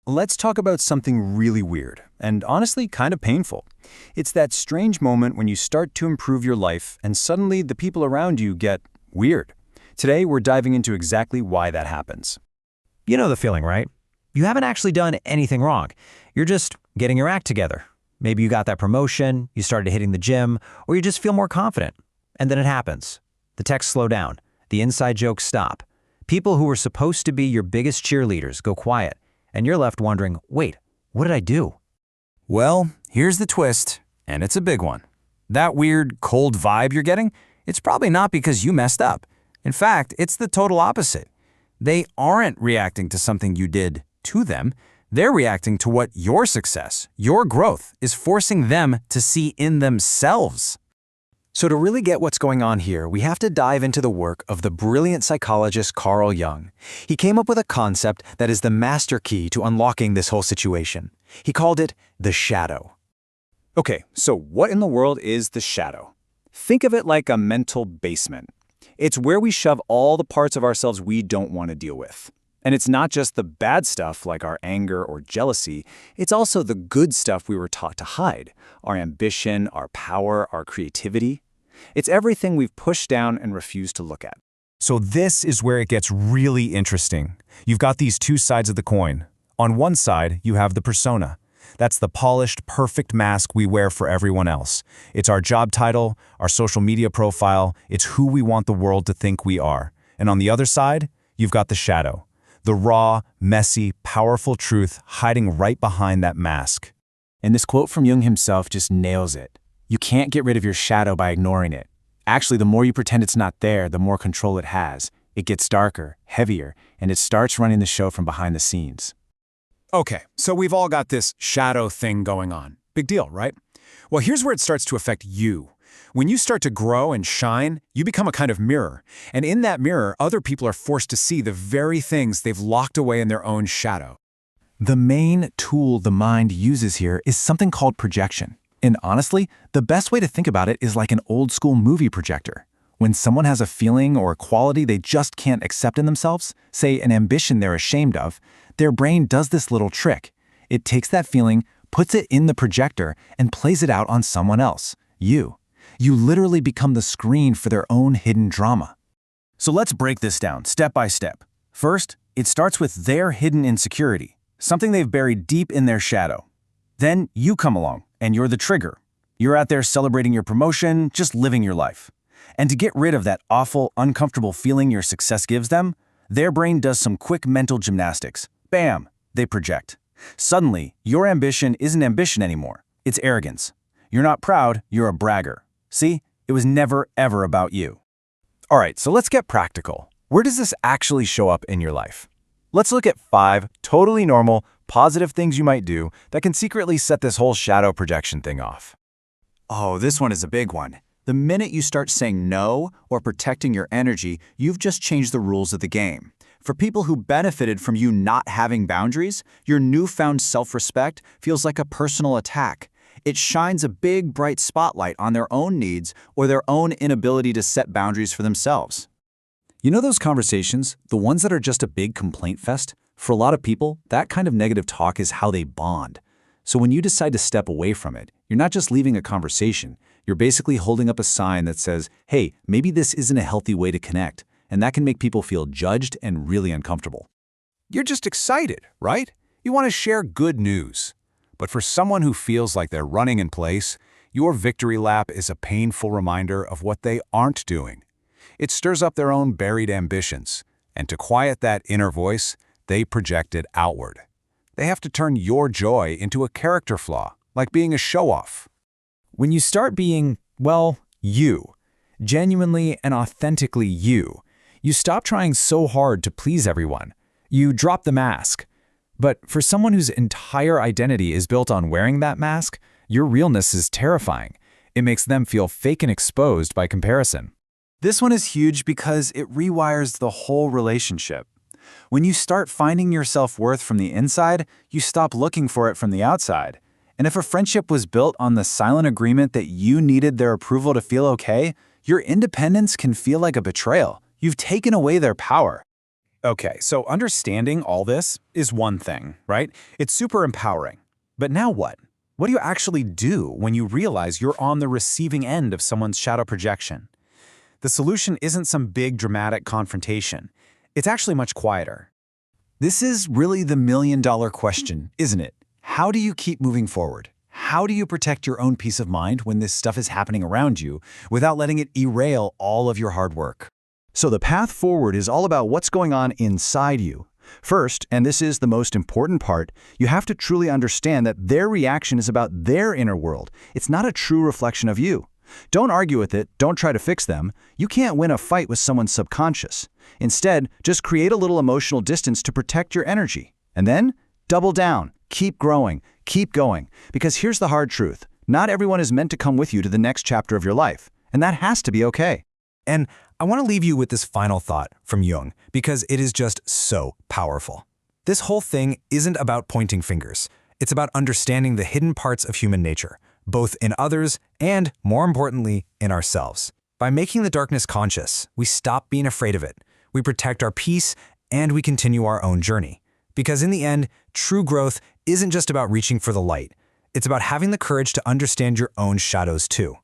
Let's talk about something really weird, and honestly kind of painful. It's that strange moment when you start to improve your life and suddenly the people around you get weird. Today, we're diving into exactly why that happens. You know the feeling, right? You haven't actually done anything wrong. You're just getting your act together. Maybe you got that promotion, you started hitting the gym, or you just feel more confident. And then it happens. The texts slow down. The inside jokes stop. People who were supposed to be your biggest cheerleaders go quiet. And you're left wondering, wait, what did I do? Well, here's the twist, and it's a big one. That weird, cold vibe you're getting, it's probably not because you messed up. In fact, it's the total opposite. They aren't reacting to something you did to them. They're reacting to what your success, your growth, is forcing them to see in themselves. So to really get what's going on here, we have to dive into the work of the brilliant psychologist Carl Jung. He came up with a concept that is the master key to unlocking this whole situation. He called it the shadow. Okay, so what in the world is the shadow? Think of it like a mental basement. It's where we shove all the parts of ourselves we don't want to deal with. And it's not just the bad stuff like our anger or jealousy, it's also the good stuff we were taught to hide. Our ambition, our power, our creativity. It's everything we've pushed down and refused to look at. So this is where it gets really interesting. You've got these two sides of the coin. On one side, you have the persona. That's the polished, perfect mask we wear for everyone else. It's our job title, our social media profile, it's who we want the world to think we are. And on the other side, you've got the shadow. The raw, messy, powerful truth hiding right behind that mask. And this quote from Jung himself just nails it. You can't get rid of your shadow by ignoring it. Actually, the more you pretend it's not there, the more control it has. It gets darker, heavier, and it starts running the show from behind the scenes. Okay, so we've all got this shadow thing going on. Big deal, right? Well, here's where it starts to affect you. When you start to grow and shine, you become a kind of mirror. And in that mirror, other people are forced to see the very things they've locked away in their own shadow. The main tool the mind uses here is something called projection. And honestly, the best way to think about it is like an old-school movie projector. When someone has a feeling or a quality they just can't accept in themselves, say an ambition they're ashamed of, their brain does this little trick. It takes that feeling, puts it in the projector, and plays it out on someone else, you. You literally become the screen for their own hidden drama. So let's break this down step by step. First, it starts with their hidden insecurity, something they've buried deep in their shadow. Then you come along, and you're the trigger. You're out there celebrating your promotion, just living your life. And to get rid of that awful, uncomfortable feeling your success gives them, their brain does some quick mental gymnastics. Bam! They project. Suddenly, your ambition isn't ambition anymore. It's arrogance. You're not proud, you're a bragger. See? It was never, ever about you. All right, so let's get practical. Where does this actually show up in your life? Let's look at 5 totally normal, positive things you might do that can secretly set this whole shadow projection thing off. Oh, this one is a big one. The minute you start saying no or protecting your energy, you've just changed the rules of the game. For people who benefited from you not having boundaries, your newfound self-respect feels like a personal attack. It shines a big, bright spotlight on their own needs or their own inability to set boundaries for themselves. You know those conversations, the ones that are just a big complaint fest? For a lot of people, that kind of negative talk is how they bond. So when you decide to step away from it, you're not just leaving a conversation, you're basically holding up a sign that says, hey, maybe this isn't a healthy way to connect, and that can make people feel judged and really uncomfortable. You're just excited, right? You want to share good news. But for someone who feels like they're running in place, your victory lap is a painful reminder of what they aren't doing. It stirs up their own buried ambitions, and to quiet that inner voice, they project it outward. They have to turn your joy into a character flaw, like being a show-off. When you start being, well, you, genuinely and authentically you stop trying so hard to please everyone. You drop the mask. But for someone whose entire identity is built on wearing that mask, your realness is terrifying. It makes them feel fake and exposed by comparison. This one is huge because it rewires the whole relationship. When you start finding your self-worth from the inside, you stop looking for it from the outside. And if a friendship was built on the silent agreement that you needed their approval to feel okay, your independence can feel like a betrayal. You've taken away their power. Okay, so understanding all this is one thing, right? It's super empowering. But now what? What do you actually do when you realize you're on the receiving end of someone's shadow projection? The solution isn't some big dramatic confrontation. It's actually much quieter. This is really the million-dollar question, isn't it? How do you keep moving forward? How do you protect your own peace of mind when this stuff is happening around you without letting it derail all of your hard work? So the path forward is all about what's going on inside you. First, and this is the most important part, you have to truly understand that their reaction is about their inner world. It's not a true reflection of you. Don't argue with it, don't try to fix them. You can't win a fight with someone's subconscious. Instead, just create a little emotional distance to protect your energy. And then, double down, keep growing, keep going. Because here's the hard truth. Not everyone is meant to come with you to the next chapter of your life. And that has to be okay. And I want to leave you with this final thought from Jung, because it is just so powerful. This whole thing isn't about pointing fingers. It's about understanding the hidden parts of human nature, both in others and, more importantly, in ourselves. By making the darkness conscious, we stop being afraid of it, we protect our peace, and we continue our own journey. Because in the end, true growth isn't just about reaching for the light. It's about having the courage to understand your own shadows too.